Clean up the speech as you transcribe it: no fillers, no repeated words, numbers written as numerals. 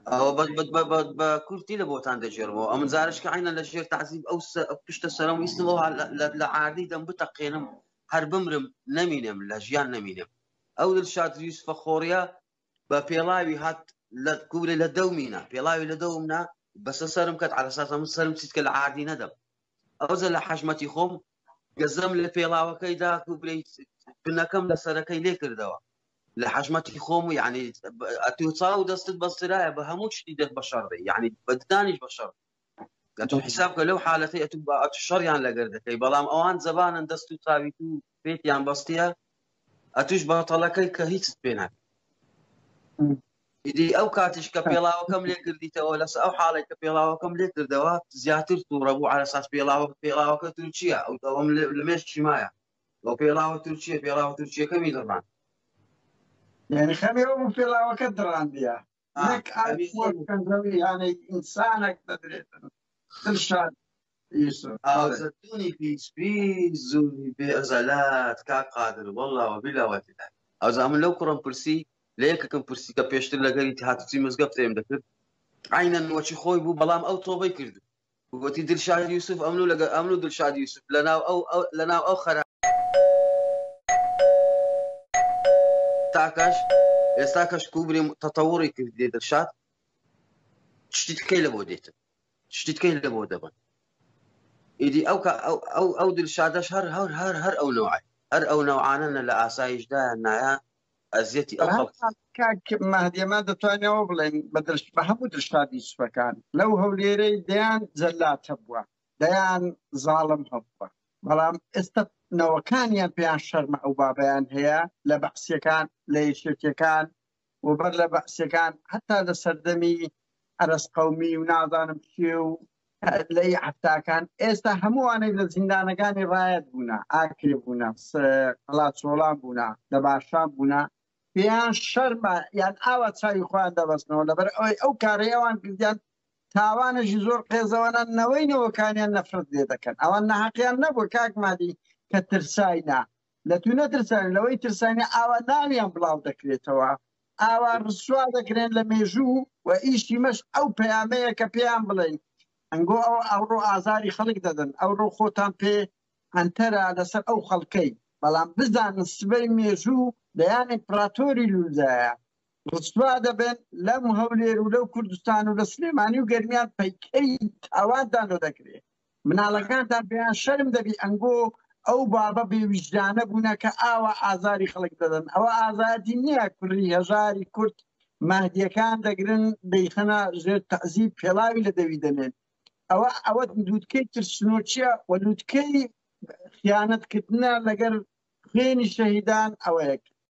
او بكورتي لبوتان دجربو او من زارش كعينا لجير تعذيب او بشت السلام يسنوها لعادي دم بتقينم هربمرم نمينم لجيان نمينم او الشات يوسف خوريا ببيلاوي هات لكوري لدومينا بيلاوي لدومنا بس صارم كت على اساس صارم سيتك العادي ندم او زل حجمتي خوم قزم لبيلاوي كيدا كوبري بنكم لسركي ليكر دوا لحجمتي خوم يعني اتوصاو دست بصرايه بهموش تيدك بشر يعني بدانيش بشر قالت حسابك لو حالتي اتبع الشر يعني لقردك بلام اوان زبان دستو تاويتو بيت يعني بسطيا اتوش بطلكي كهيت بينك إذا أو كاتش كبيلا وكم ليكر دي تولس أو حالة كبيلا وكم ليكر دوات زياتر توربو على أساس بيلا وكتركيا أو دوام لمش شمايا لو بيلا وتركيا كم يدران يعني خميرهم بيلا وكدران بيا لك كنزوي يعني إنسانك تدري ترشاد يوسف زدوني في سبيزوني بأزلات كقادر والله وبلا وتدا أو زعمل لو كرم برسي ليك كم برسي كبيشتر لقيت هاتي مزقفت يوم ذكر عينا وشي خوي بو بلام أو توبي كردو وقتي دلشاد يوسف أمنو دلشاد يوسف لنا أو خرا استاكش كوبري تطوري كردي دلشاد تشتيت كيلا بوديت تشتيت كيلا بودبن إذا أو دلشادش هر أو نوعان لا أسايش ده نايا أزيتي أو خلق كاك مهدي ما دتواني وبلين بدرش بحمد الشادي سفكان لو هو ليري ديان زلات هبوا ديان ظالم هبوا بلام نو كان يان بيان شرم أو بابيان هي لبحثي كان ليشتي كان وبر لبحثي كان حتى لسردمي أرس قومي ونعضان بشيو لي حتى كان استهمو أنا إذا زندان كان رايد بنا آكل بنا قلات سولان بنا دباشان بنا بيان شرم يعني أوت ساي خوان دبسنا ولا بر أو كاريوان كذا تاوان جزور قيزوانا نوين وكان نفرد ذا كان أو أن حقيقة نبو كاك مادي كترساينا لا ترساينا لو ترساينا أو نامي بلاو دكريتوا أو رسوا دكرين لما يجوا وإيش مش أو بيامية كبيام بلين أنجو أو رو أزاري خلق ددن أو رو خوتان بي أنترا دسر أو خلقي بلان بزان السبي ميجو ديان إمبراطوري لوزايا رسوا دبن لم هولير ولو كردستان ولا سليماني وقرميان بيكي أوان دانو دكري من على كانت بيان شرم دبي أنجو أو بابا بوجدانه بونا كأوا أزاري خلق ددن أو أزادي نيا كري هزاري كرد مهدي كان دقرن بيخنا زير تعذيب فلاوي لدويدنين أو دودكي ترسنوتشيا ودودكي خيانة كتنا لقر خين الشهيدان أو هيك